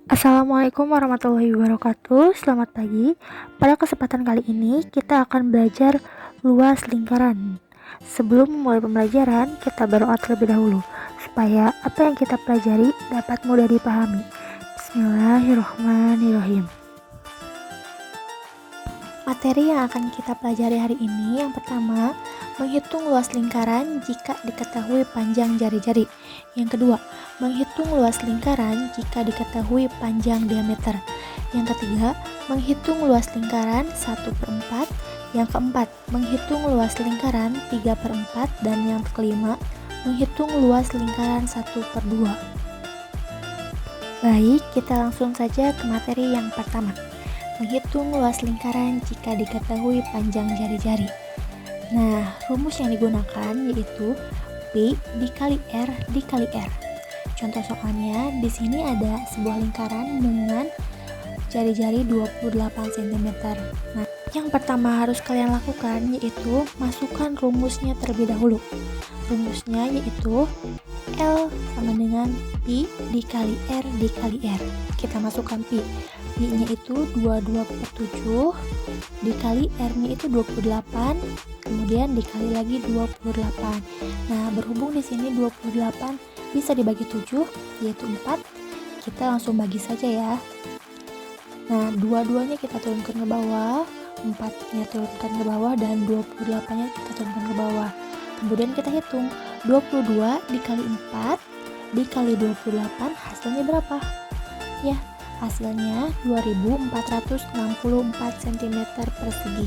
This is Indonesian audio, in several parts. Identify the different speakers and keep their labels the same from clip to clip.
Speaker 1: Assalamualaikum warahmatullahi wabarakatuh. Selamat pagi. Pada kesempatan kali ini kita akan belajar luas lingkaran. Sebelum memulai pembelajaran, kita berdoa terlebih dahulu supaya apa yang kita pelajari dapat mudah dipahami. Bismillahirrahmanirrahim. Materi yang akan kita pelajari hari ini yang pertama, menghitung luas lingkaran jika diketahui panjang jari-jari. Yang kedua, menghitung luas lingkaran jika diketahui panjang diameter. Yang ketiga, menghitung luas lingkaran 1/4. Yang keempat, menghitung luas lingkaran 3/4. Dan yang kelima, menghitung luas lingkaran 1/2. Baik, kita langsung saja ke materi yang pertama. Menghitung luas lingkaran jika diketahui panjang jari-jari. Nah, rumus yang digunakan yaitu P dikali R dikali R. Contoh soalnya, di sini ada sebuah lingkaran dengan jari-jari 28 cm. Nah, yang pertama harus kalian lakukan yaitu masukkan rumusnya terlebih dahulu. Rumusnya yaitu L sama dengan Pi dikali R dikali R. Kita masukkan Pi. Pi-nya itu 22/7 dikali R-nya itu 28, kemudian dikali lagi 28. Nah, berhubung di sini 28 bisa dibagi 7 yaitu 4. Kita langsung bagi saja ya. Nah, dua-duanya kita turunkan ke bawah, 4-nya turunkan ke bawah dan 28-nya kita turunkan ke bawah. Kemudian kita hitung 22 dikali 4 dikali 28 hasilnya berapa? Ya, hasilnya 2464 cm persegi.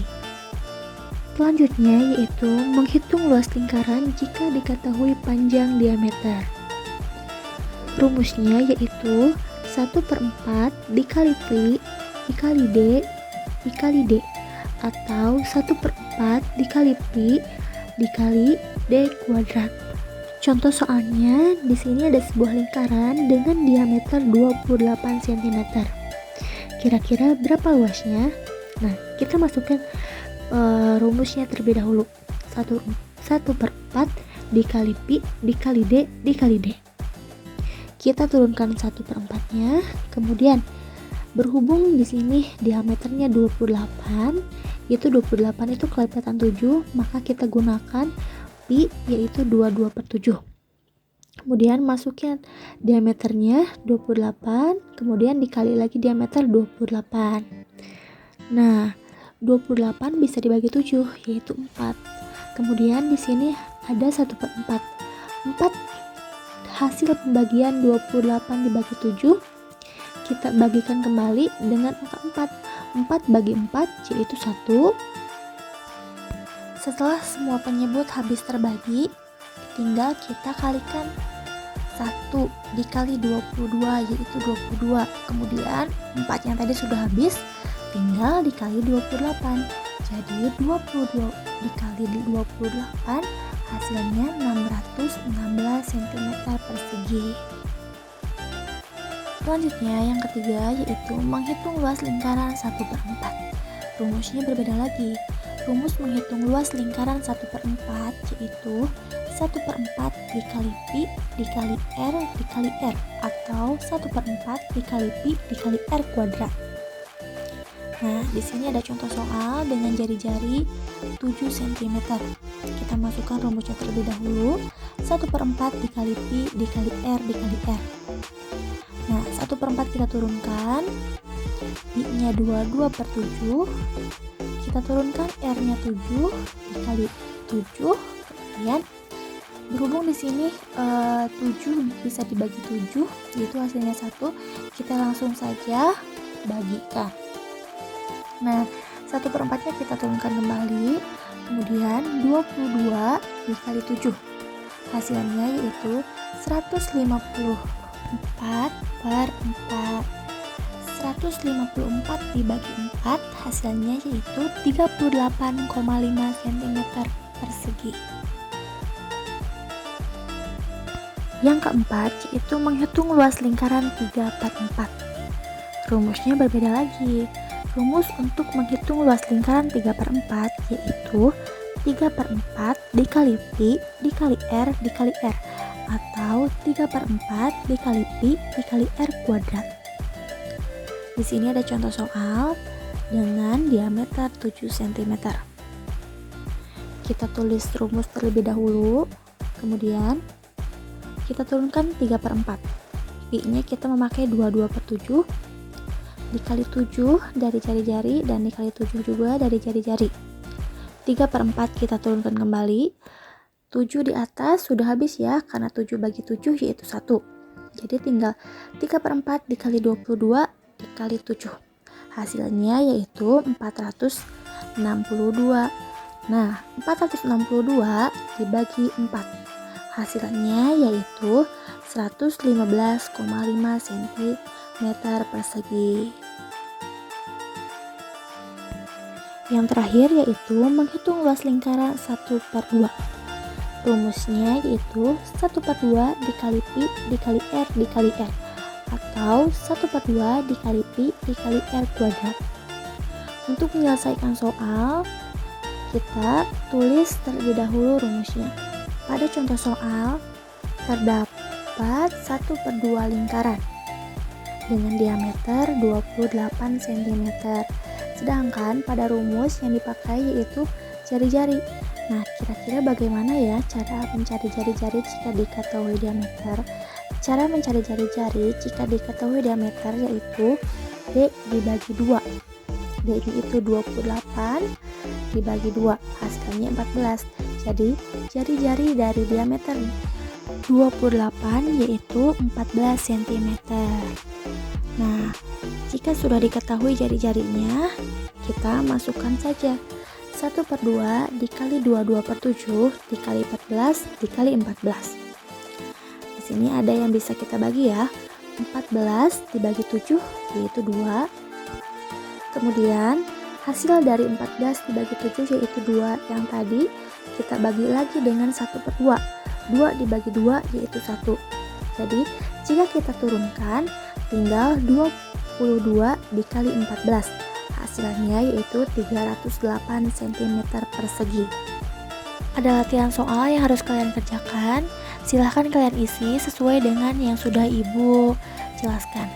Speaker 1: Selanjutnya yaitu menghitung luas lingkaran jika diketahui panjang diameter. Rumusnya yaitu 1/4 dikali Pi dikali D dikali D atau 1/4 dikali Pi dikali D kuadrat. Contoh soalnya, di sini ada sebuah lingkaran dengan diameter 28 cm. Kira-kira berapa luasnya? Nah, kita masukkan rumusnya terlebih dahulu. 1/4 dikali Pi dikali D dikali D. Kita turunkan 1/4-nya, kemudian berhubung di sini diameternya 28, yaitu 28 itu kelipatan 7, maka kita gunakan Pi yaitu 22/7. Kemudian masukkan diameternya 28, kemudian dikali lagi diameter 28. Nah, 28 bisa dibagi 7 yaitu 4. Kemudian di sini ada 1/4. 4 hasil pembagian 28 dibagi 7 kita bagikan kembali dengan angka 4. 4 bagi 4 yaitu 1. Setelah semua penyebut habis terbagi, tinggal kita kalikan 1 dikali 22 yaitu 22. Kemudian 4 yang tadi sudah habis, tinggal dikali 28. Jadi 22 dikali 28 hasilnya 616 cm persegi. Selanjutnya yang ketiga yaitu menghitung luas lingkaran 1/4. Rumusnya berbeda lagi. Rumus menghitung luas lingkaran 1/4 yaitu 1/4 dikali Pi dikali R dikali R atau 1/4 dikali Pi dikali R kuadrat. Nah, di sini ada contoh soal dengan jari-jari 7 cm. Kita masukkan rumusnya terlebih dahulu. 1/4 dikali Pi dikali R dikali R. Nah, 1/4 kita turunkan. Pi-nya 22/7. Kita turunkan R-nya 7 dikali 7. Kemudian berhubung di sini 7 bisa dibagi 7 yaitu hasilnya 1. Kita langsung saja bagikan. Nah, 1/4-nya kita turunkan kembali. Kemudian 22 dikali 7. Hasilnya yaitu 154/4. 154 dibagi 4 hasilnya yaitu 38,5 cm persegi. Yang keempat yaitu menghitung luas lingkaran 3/4. Rumusnya berbeda lagi. Rumus untuk menghitung luas lingkaran 3/4 yaitu 3/4 dikali Pi dikali R dikali R atau 3/4 dikali Pi dikali R kuadrat. Di sini ada contoh soal dengan diameter 7 cm. Kita tulis rumus terlebih dahulu, kemudian kita turunkan 3/4. I-nya kita memakai 22/7 dikali 7 dari jari-jari dan dikali 7 juga dari jari-jari. 3/4 kita turunkan kembali. 7 di atas sudah habis ya, karena 7 bagi 7 yaitu 1. Jadi tinggal 3/4 dikali 22 dikali 7. Hasilnya yaitu 462. Nah, 462 dibagi 4. Hasilnya yaitu 115,5 cm persegi. Yang terakhir yaitu menghitung luas lingkaran 1/2. Rumusnya yaitu 1/2 dikali pi dikali r dikali r, atau 1/2 dikali pi dikali r kuadrat. Untuk menyelesaikan soal, kita tulis terlebih dahulu rumusnya. Pada contoh soal, terdapat 1/2 lingkaran dengan diameter 28 cm. Sedangkan pada rumus yang dipakai yaitu jari-jari. Nah, kira-kira bagaimana ya cara mencari jari-jari jika diketahui diameter? Cara mencari jari-jari jika diketahui diameter yaitu D dibagi 2. D itu 28 dibagi 2, hasilnya 14. Jadi, jari-jari dari diameter 28 yaitu 14 cm. Nah, jika sudah diketahui jari-jarinya, kita masukkan saja 1/2 dikali 22/7 dikali 14 dikali 14. Di sini ada yang bisa kita bagi ya. 14 dibagi 7 yaitu 2. Kemudian hasil dari 14 dibagi 7 yaitu 2 yang tadi kita bagi lagi dengan 1/2. 2 dibagi 2 yaitu 1. Jadi jika kita turunkan tinggal 22 dikali 14. Hasilnya yaitu 308 cm persegi. Ada latihan soal yang harus kalian kerjakan. Silahkan kalian isi sesuai dengan yang sudah Ibu jelaskan.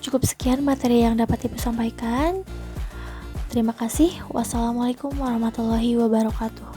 Speaker 1: Cukup sekian materi yang dapat Ibu sampaikan. Terima kasih. Wassalamualaikum warahmatullahi wabarakatuh.